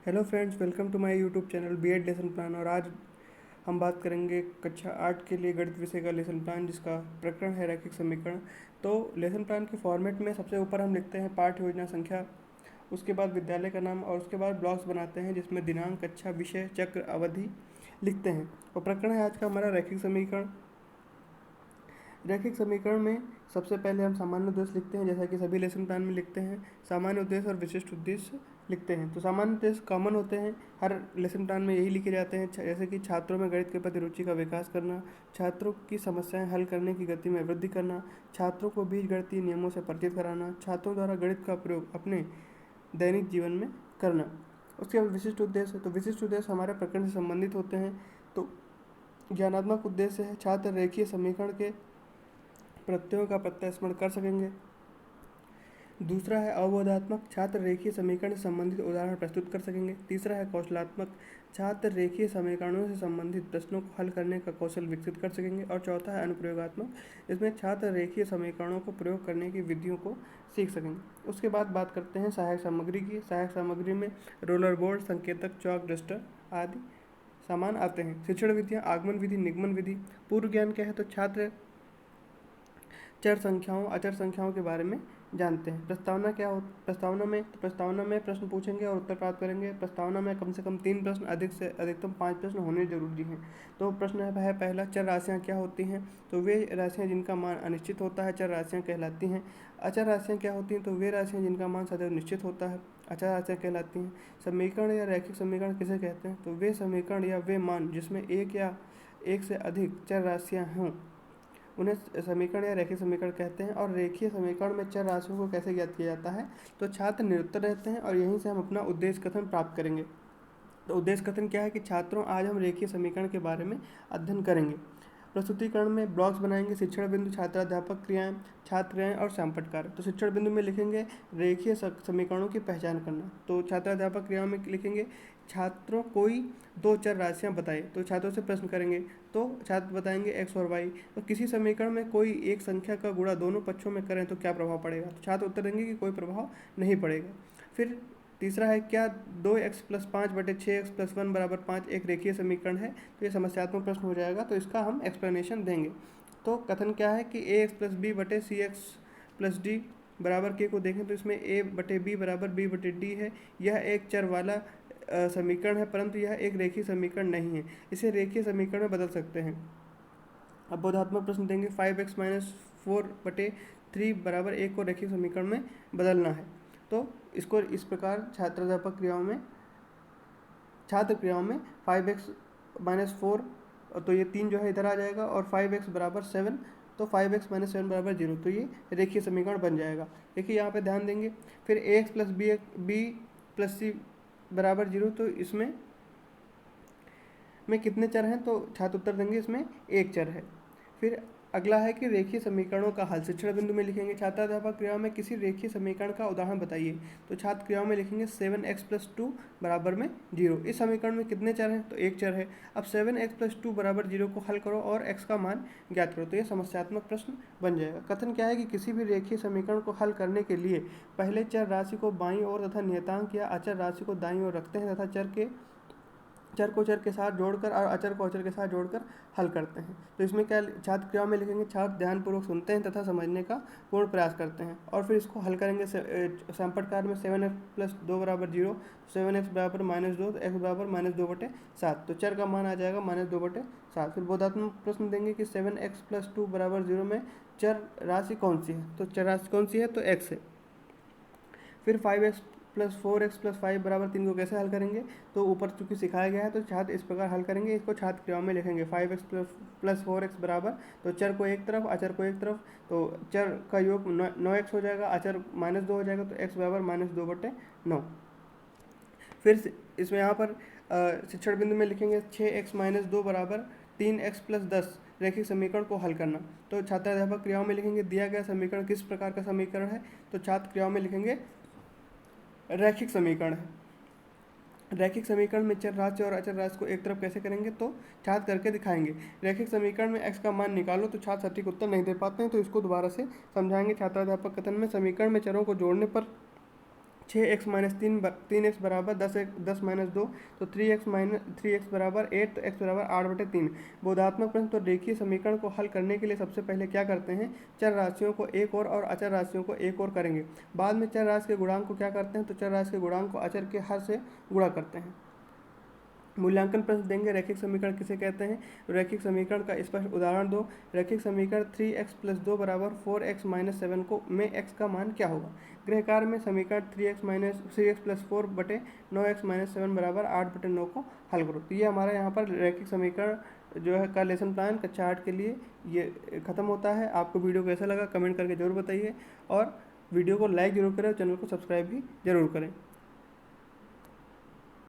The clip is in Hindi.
Hello friends, welcome to my YouTube channel B Ed lesson plan. और आज हम बात करेंगे कक्षा 8 के लिए गणित विषय का लेसन प्लान, जिसका प्रकरण है रैखिक समीकरण। तो लेसन प्लान के फॉर्मेट में सबसे ऊपर हम लिखते हैं पाठ योजना संख्या, उसके बाद विद्यालय का नाम और उसके बाद ब्लॉक्स बनाते हैं जिसमें दिनांक, कक्षा, विषय, चक्र, अवधि लिखते हैं। और प्रकरण है आज का हमारा रैखिक समीकरण। रैखिक समीकरण में सबसे पहले हम सामान्य उद्देश्य लिखते हैं, जैसा कि सभी लेसन प्लान में लिखते हैं। सामान्य उद्देश्य और विशिष्ट उद्देश्य लिखते हैं। तो सामान्य उद्देश्य कॉमन होते हैं, हर लेसन प्लान में यही लिखे जाते हैं, जैसे कि छात्रों में गणित के प्रति रुचि का विकास करना, छात्रों की समस्याएं हल करने की गति में वृद्धि करना, छात्रों को बीजगणितीय नियमों से परिचित कराना, छात्रों द्वारा गणित का प्रयोग अपने दैनिक जीवन में करना। उसके बाद विशिष्ट उद्देश्य, तो विशिष्ट उद्देश्य हमारे प्रकरण से संबंधित होते हैं। तो ज्ञानात्मक उद्देश्य है छात्र रेखीय समीकरण के प्रत्ययों का प्रत्यय स्मरण कर सकेंगे। दूसरा है अवबोधात्मक, छात्र रेखीय समीकरण से संबंधित उदाहरण प्रस्तुत कर सकेंगे। तीसरा है कौशलात्मक, छात्र रेखीय समीकरणों से संबंधित प्रश्नों को हल करने का कौशल विकसित कर सकेंगे। और चौथा है अनुप्रयोगात्मक, इसमें छात्र रेखीय समीकरणों को प्रयोग करने की विधियों को सीख सकेंगे। उसके बाद बात करते हैं सहायक सामग्री की। सहायक सामग्री में रोलर बोर्ड, संकेतक, चौक, डस्टर आदि सामान आते हैं। शिक्षण विधियाँ, आगमन विधि, निगमन विधि। पूर्व ज्ञान क्या है, तो छात्र चर संख्याओं, अचर संख्याओं के बारे में जानते हैं। प्रस्तावना क्या हो, प्रस्तावना में प्रश्न पूछेंगे और उत्तर प्राप्त करेंगे। प्रस्तावना में कम से कम 3 प्रश्न, अधिक से अधिकतम 5 प्रश्न होने जरूरी हैं। तो प्रश्न है पहला, चर राशियाँ क्या होती हैं, तो वे राशियाँ जिनका मान अनिश्चित होता है चर राशियाँ कहलाती हैं। अचर राशियाँ क्या होती हैं, तो वे राशियाँ जिनका मान सदैव निश्चित होता है अचर राशियाँ कहलाती हैं। समीकरण या रैखिक समीकरण किसे कहते हैं, तो वे समीकरण या वे मान जिसमें एक या एक से अधिक चर राशियाँ हों उन्हें समीकरण या रैखिक समीकरण कहते हैं। और रेखीय समीकरण में चर राशियों को कैसे ज्ञात किया जाता है, तो छात्र निरुत्तर रहते हैं और यहीं से हम अपना उद्देश्य कथन प्राप्त करेंगे। तो उद्देश्य कथन क्या है कि छात्रों, आज हम रेखीय समीकरण के बारे में अध्ययन करेंगे। प्रस्तुतिकरण में ब्लॉक्स बनाएंगे, शिक्षण बिंदु, छात्राध्यापक क्रियाएं, छात्र क्रियाएं और सैंपट कार्य। तो शिक्षण बिंदु में लिखेंगे रेखीय समीकरणों की पहचान करना। तो छात्राध्यापक क्रियाओं में लिखेंगे छात्रों कोई 2 चर राशियां बताए, तो छात्रों से प्रश्न करेंगे तो छात्र बताएंगे x और y। तो किसी समीकरण में कोई एक संख्या का गुणा दोनों पक्षों में करें तो क्या प्रभाव पड़ेगा, तो छात्र उत्तर देंगे कि कोई प्रभाव नहीं पड़ेगा। फिर तीसरा है, क्या 2x+5/6x+1 = 5 एक रेखीय समीकरण है, तो ये समस्यात्मक प्रश्न हो जाएगा, तो इसका हम एक्सप्लेनेशन देंगे। तो कथन क्या है कि ax+b/cx+d = k को देखें तो इसमें a/b = b/d है। यह एक चर वाला समीकरण है, परंतु यह एक रेखीय समीकरण नहीं है, इसे रेखीय समीकरण में बदल सकते हैं। अब बोधात्मक प्रश्न देंगे 5x-4/3 = 1 को रेखीय समीकरण में बदलना है। तो इसको इस प्रकार छात्र क्रियाओं में 5x-4, तो ये 3 जो है इधर आ जाएगा, और 5x = 7, तो 5x-7 = 0, तो ये रेखीय समीकरण बन जाएगा। देखिए यहाँ पे ध्यान देंगे। फिर ax+b+c = 0, तो इसमें कितने चर हैं, तो छात्र उत्तर देंगे इसमें एक चर है। फिर अगला है कि रेखीय समीकरणों का हल। शिक्षण बिंदु में लिखेंगे छात्राध्यापक क्रियाओं में किसी रेखीय समीकरण का उदाहरण बताइए, तो छात्र क्रियाओं में लिखेंगे 7x+2 = 0। इस समीकरण में कितने चर हैं, तो एक चर है। अब 7x+2 = 0 को हल करो और x का मान ज्ञात करो, तो यह समस्यात्मक प्रश्न बन जाएगा। कथन क्या है कि किसी भी रेखीय समीकरण को हल करने के लिए पहले चर राशि को बाईं ओर तथा नियतांक या अचर राशि को दाईं ओर रखते हैं तथा चर को चर के साथ जोड़कर और अचर को अचर के साथ जोड़कर हल करते हैं। तो इसमें क्या छात्र क्रियाओं में लिखेंगे, छात्र ध्यानपूर्वक सुनते हैं तथा समझने का पूर्ण प्रयास करते हैं और फिर इसको हल करेंगे। सैंपट कार्य में 7x+2 = 0, 7x = -2, तो x = -2/7, तो चर का मान आ जाएगा -2/7। फिर बोधात्मक प्रश्न देंगे कि 7x+2 = 0 में चर राशि कौन सी है, तो चर राशि कौन सी है, तो x है। फिर 5x+4x+5 = 3 को कैसे हल करेंगे, तो ऊपर चूंकि सिखाया गया है तो छात्र इस प्रकार हल करेंगे। इसको छात्र क्रियाओं में लिखेंगे 5x+4x बराबर, तो चर को एक तरफ अचर को एक तरफ, तो चर का योग 9x हो जाएगा, अचर -2 हो जाएगा, तो x = -2/9। फिर इसमें यहाँ पर शिक्षण बिंदु में लिखेंगे 6x - 2 = 3x+10 रैखिक समीकरण को हल करना। तो छात्राध्यापक क्रियाओं में लिखेंगे दिया गया समीकरण किस प्रकार का समीकरण है, तो छात्र क्रियाओं में लिखेंगे रैखिक समीकरण है। रैखिक समीकरण में चर राशि और अचर राशि को एक तरफ कैसे करेंगे, तो छात्र करके दिखाएंगे। रैखिक समीकरण में x का मान निकालो, तो छात्र सटीक उत्तर नहीं दे पाते हैं, तो इसको दोबारा से समझाएंगे। छात्राध्यापक कथन में समीकरण में चरों को जोड़ने पर 3x बराबर 10 तो 3x बराबर 8, तो x बराबर 8/3। बोधात्मक प्रश्न। तो रेखीय समीकरण को हल करने के लिए सबसे पहले क्या करते हैं, चर राशियों को एक और अचर राशियों को एक और करेंगे। बाद में चर राशि के गुणांक को क्या करते हैं, तो चर राशि के गुणांक को अचर के हर से गुणा करते हैं। मूल्यांकन प्रश्न देंगे, रैखिक समीकरण किसे कहते हैं, रैखिक समीकरण का स्पष्ट उदाहरण दो। रैखिक समीकरण 3x+2 बराबर 4x-7 को में x का मान क्या होगा। गृह कार्य में समीकरण 3x+4 बटे 9x-7 बराबर 8/9 को हल करो। तो ये हमारा यहाँ पर रैखिक समीकरण जो है का लेसन प्लान कक्षा 8 के लिए ये ख़त्म होता है। आपको वीडियो कैसा लगा कमेंट करके ज़रूर बताइए, और वीडियो को लाइक ज़रूर करें और चैनल को सब्सक्राइब भी ज़रूर करें।